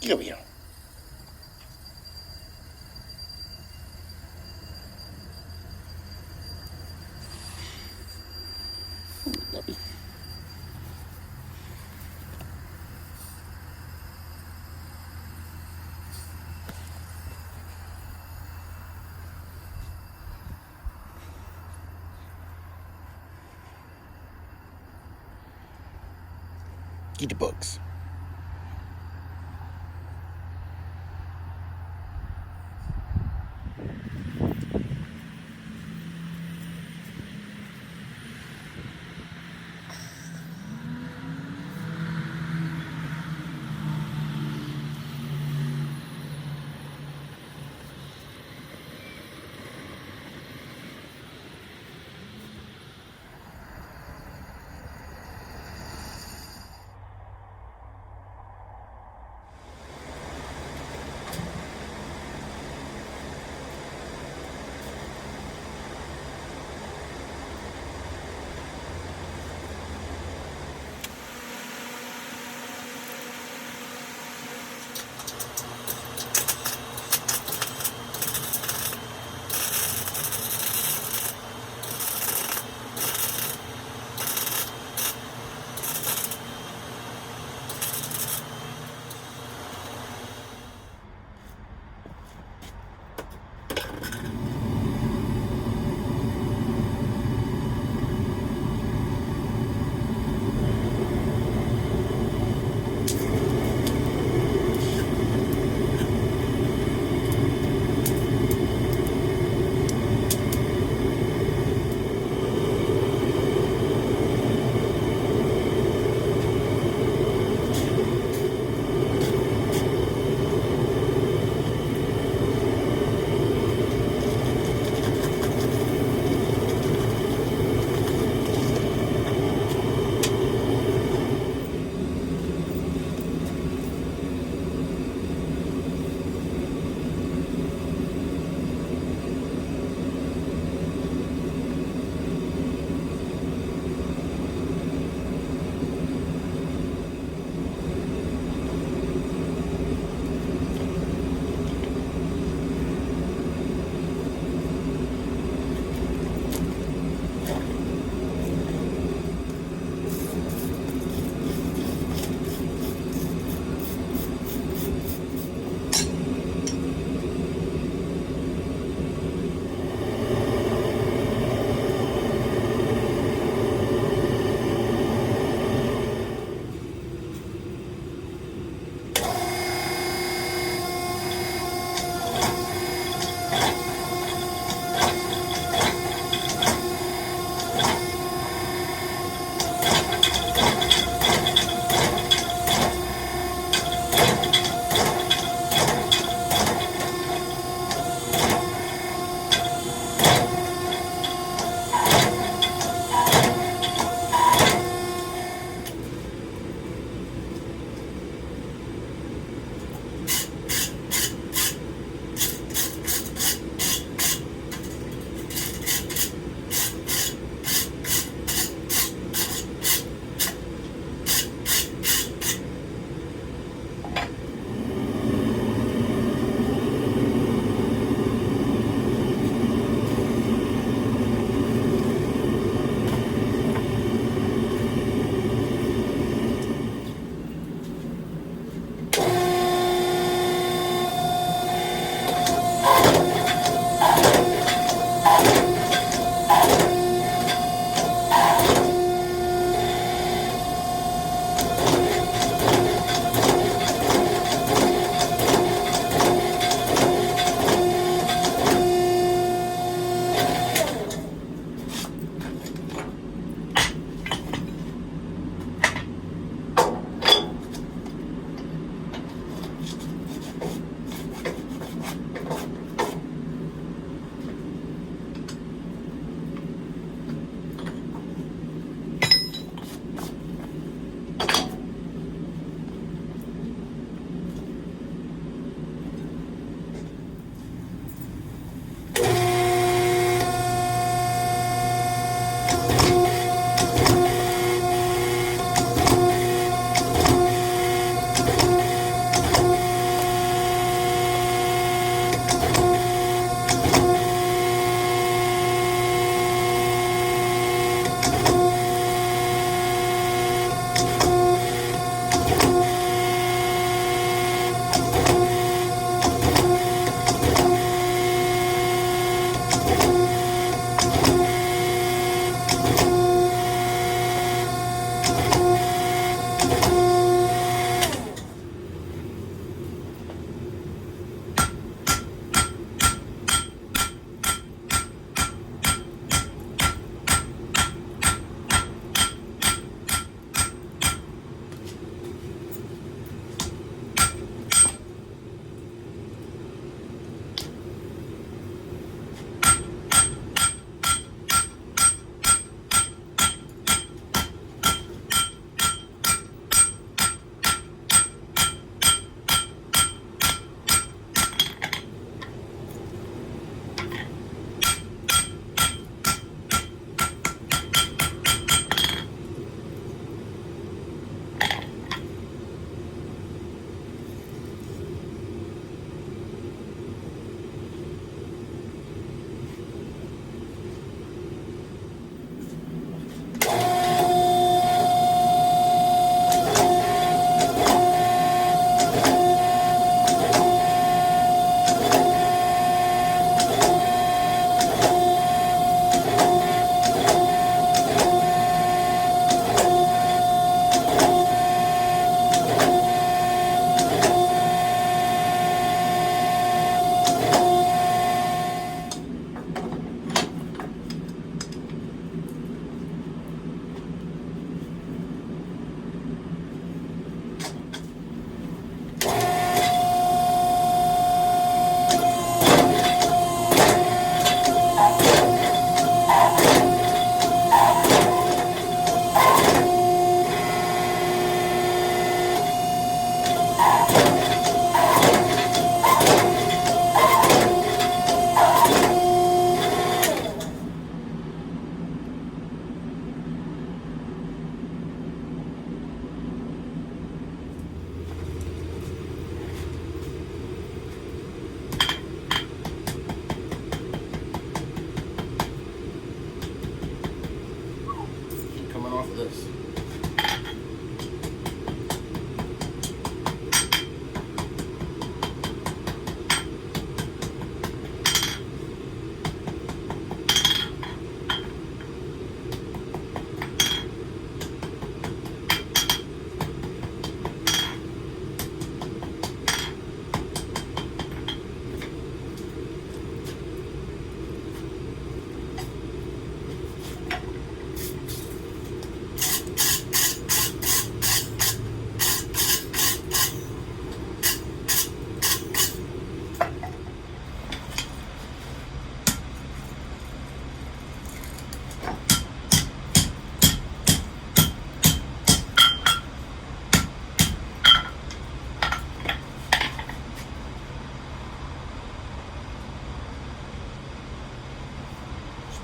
Get over here. Puppy. Get the books. off of this.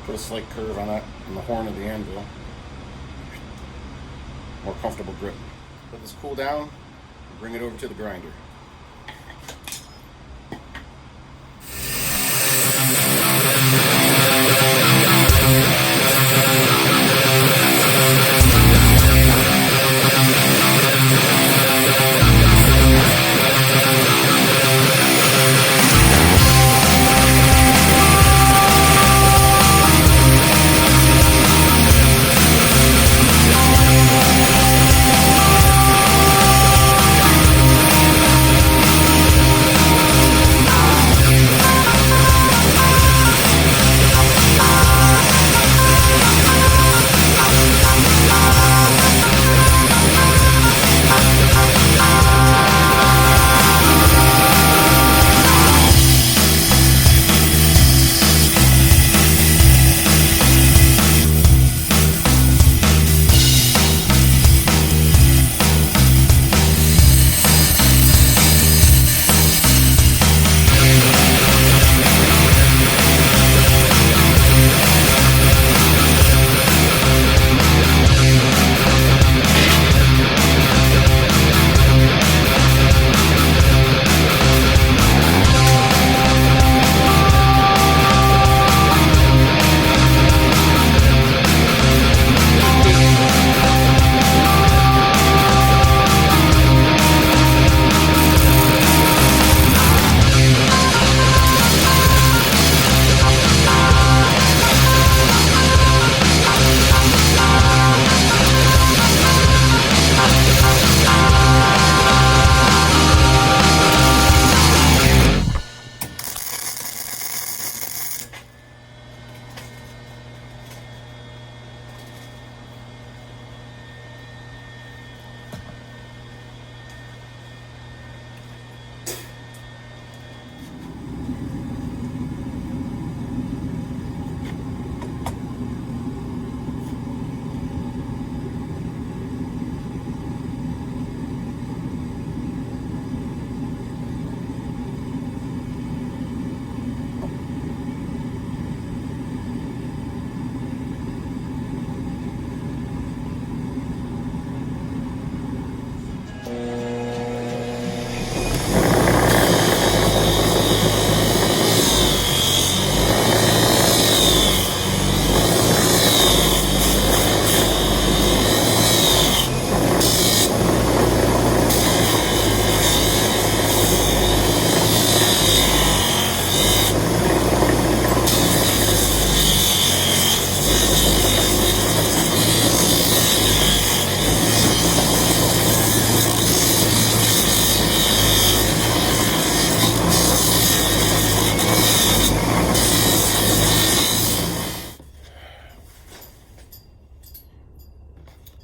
Put a slight curve on the horn of the anvil. More comfortable grip. Let this cool down and bring it over to the grinder.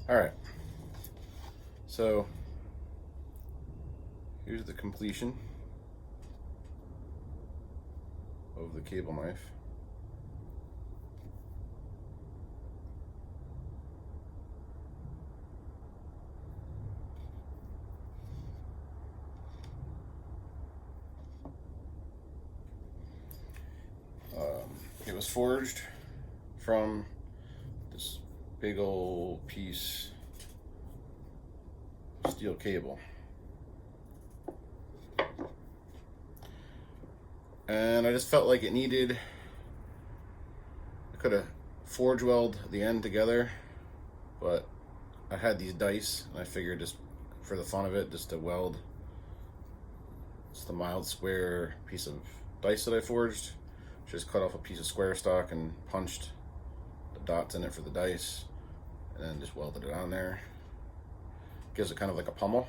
Alright, so here's the completion of the cable knife. It was forged from this big old piece of steel cable, and I just felt like it needed, I could have forge welded the end together but I had these dice, and I figured just for the fun of it, just to weld just a mild square piece of dice that I forged. Just cut off a piece of square stock and punched the dots in it for the dice, and then just welded it on there. Gives it kind of like a pummel,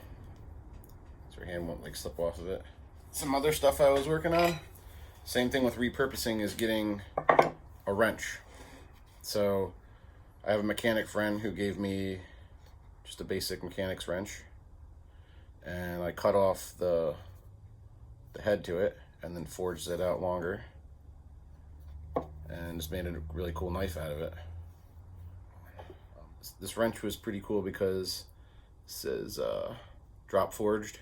so your hand won't like slip off of it. Some other stuff I was working on, same thing with repurposing, is getting a wrench. So I have a mechanic friend who gave me just a basic mechanic's wrench, and I cut off the head to it and then forged it out longer and just made a really cool knife out of it. This wrench was pretty cool because it says drop forged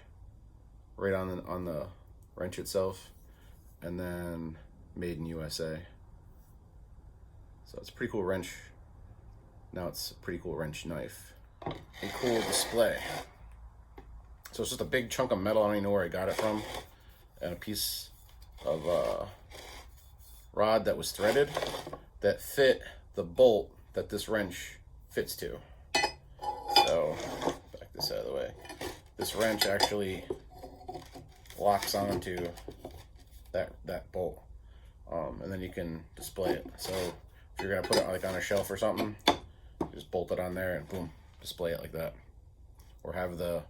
right on the wrench itself, and then made in USA. So it's a pretty cool wrench. Now it's a pretty cool wrench knife. A cool display. So it's just a big chunk of metal, I don't even know where I got it from, and a piece of rod that was threaded that fit the bolt that this wrench fits to. So, back this out of the way. This wrench actually locks onto that bolt, and then you can display it. So if you're gonna put it like on a shelf or something, you just bolt it on there and boom, display it like that, or have the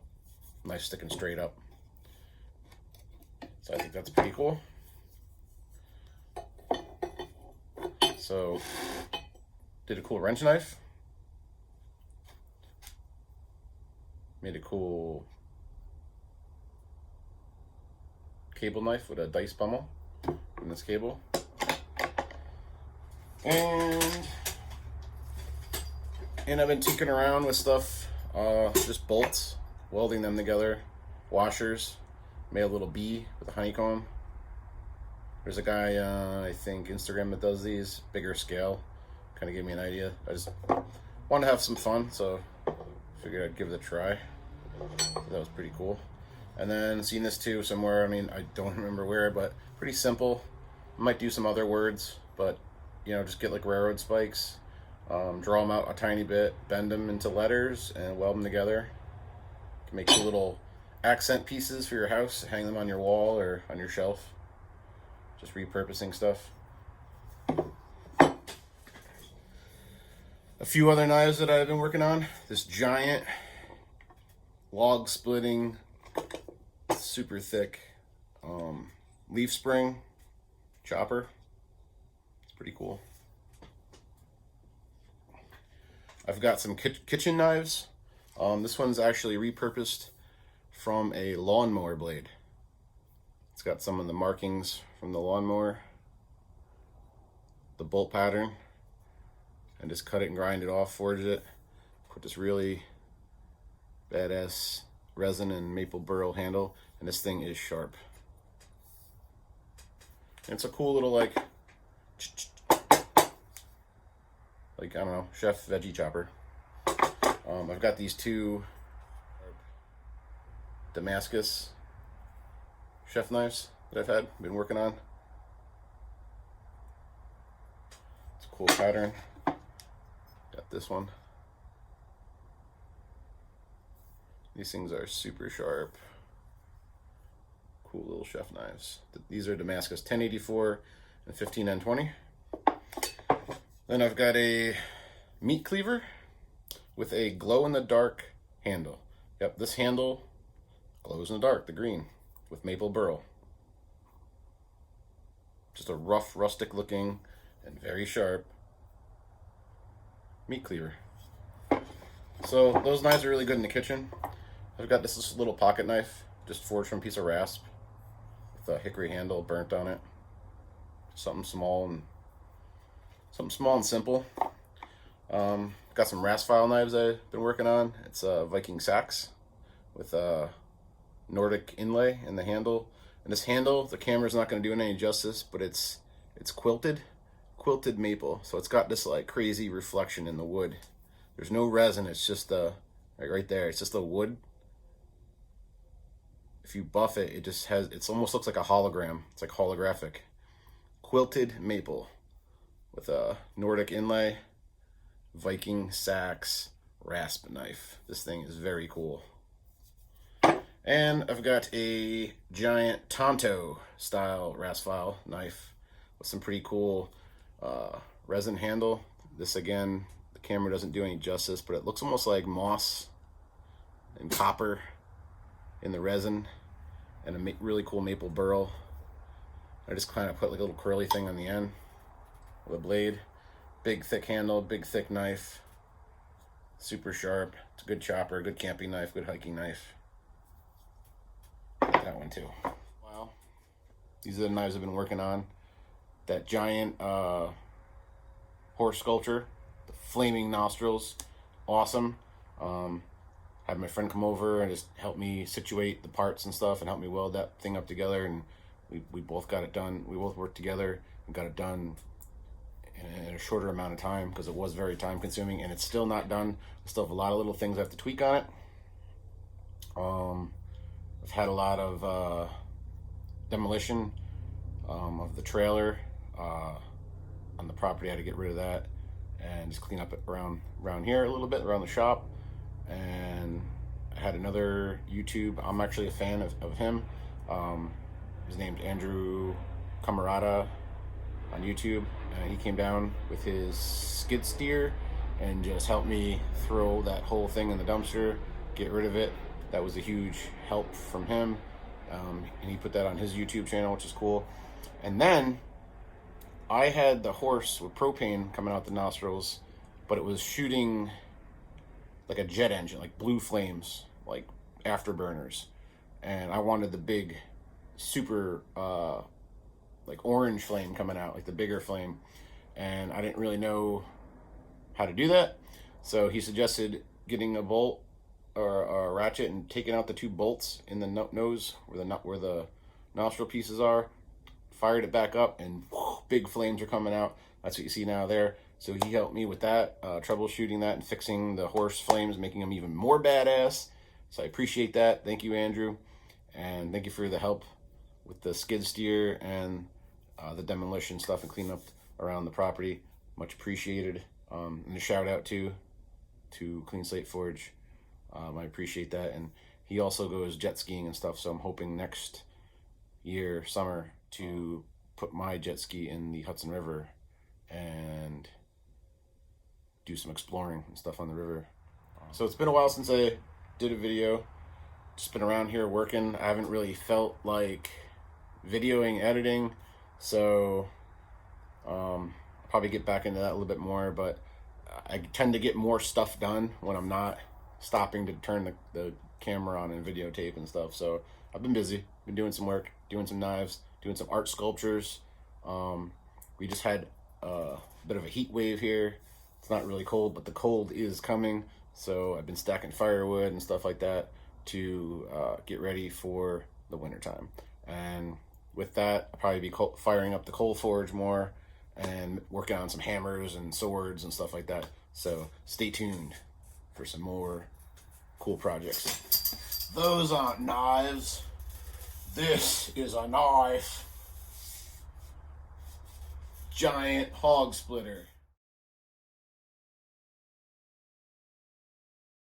knife sticking straight up. So I think that's pretty cool. So did a cool wrench knife, made a cool cable knife with a dice pummel in this cable, and I've been tinkering around with stuff, just bolts, welding them together, washers, made a little bee with a honeycomb. There's a guy, I think Instagram, that does these, bigger scale, kind of gave me an idea. I just wanted to have some fun, so figured I'd give it a try. So that was pretty cool. And then seen this too somewhere, I mean, I don't remember where, but pretty simple. I might do some other words, but you know, just get like railroad spikes, draw them out a tiny bit, bend them into letters, and weld them together. You can make some little accent pieces for your house, hang them on your wall or on your shelf. Just repurposing stuff. A few other knives that I've been working on. This giant log splitting, super thick leaf spring chopper. It's pretty cool. I've got some kitchen knives. This one's actually repurposed from a lawnmower blade. It's got some of the markings from the lawnmower, the bolt pattern, and just cut it and grind it off, forged it, put this really badass resin and maple burl handle, and this thing is sharp. And it's a cool little like I don't know, chef veggie chopper. I've got these two Damascus chef knives that I've been working on. It's a cool pattern. Got this one. These things are super sharp. Cool little chef knives. These are Damascus 1084 and 15N20. Then I've got a meat cleaver with a glow-in-the-dark handle. Yep, this handle glows in the dark, the green, with maple burl. Just a rough, rustic looking and very sharp meat cleaver. So those knives are really good in the kitchen. I've got this little pocket knife, just forged from a piece of rasp with a hickory handle burnt on it. Something small and simple. Got some rasp file knives I've been working on. It's a Viking sax with a Nordic inlay in the handle. And this handle, the camera's not going to do it any justice, but it's quilted maple. So it's got this like crazy reflection in the wood. There's no resin, it's just right there, it's just the wood. If you buff it, it almost looks like a hologram. It's like holographic. Quilted maple with a Nordic inlay, Viking sax, rasp knife. This thing is very cool. And I've got a giant Tonto style rasp file knife with some pretty cool resin handle. This, again, the camera doesn't do any justice, but it looks almost like moss and copper in the resin, and a really cool maple burl. I just kind of put like a little curly thing on the end with a blade. Big thick handle, big thick knife, super sharp. It's a good chopper, good camping knife, good hiking knife. That one too. Wow. These are the knives I've been working on. That giant horse sculpture, the flaming nostrils, awesome. Had my friend come over and just help me situate the parts and stuff and help me weld that thing up together, and we both got it done. We both worked together and got it done in a shorter amount of time because it was very time consuming, and it's still not done. I still have a lot of little things I have to tweak on it. I've had a lot of demolition of the trailer on the property. I had to get rid of that and just clean up it around here a little bit, around the shop. And I had another YouTube. I'm actually a fan of him. His name's Andrew Camarada on YouTube, and he came down with his skid steer and just helped me throw that whole thing in the dumpster, get rid of it. That was a huge help from him, and he put that on his YouTube channel, which is cool. And then I had the horse with propane coming out the nostrils, but it was shooting like a jet engine, like blue flames, like afterburners. And I wanted the big, super, like orange flame coming out, like the bigger flame. And I didn't really know how to do that. So he suggested getting a bolt or a ratchet and taking out the two bolts in the nose where the nostril pieces are. Fired it back up, and whoosh, big flames are coming out. That's what you see now there. So he helped me with that, troubleshooting that and fixing the horse flames, making them even more badass. So I appreciate that. Thank you, Andrew. And thank you for the help with the skid steer and the demolition stuff and cleanup around the property. Much appreciated. And a shout out to Clean Slate Forge. I appreciate that. And he also goes jet skiing and stuff. So I'm hoping next year, summer, to put my jet ski in the Hudson River and do some exploring and stuff on the river. So it's been a while since I did a video. Just been around here working. I haven't really felt like videoing, editing, so I'll probably get back into that a little bit more, but I tend to get more stuff done when I'm not stopping to turn the camera on and videotape and stuff. So I've been busy, been doing some work, doing some knives, doing some art sculptures. We just had a bit of a heat wave here. It's not really cold, but the cold is coming. So I've been stacking firewood and stuff like that to get ready for the wintertime. And with that, I'll probably be firing up the coal forge more and working on some hammers and swords and stuff like that. So stay tuned for some more cool projects. Those aren't knives. This is a knife. Giant hog splitter.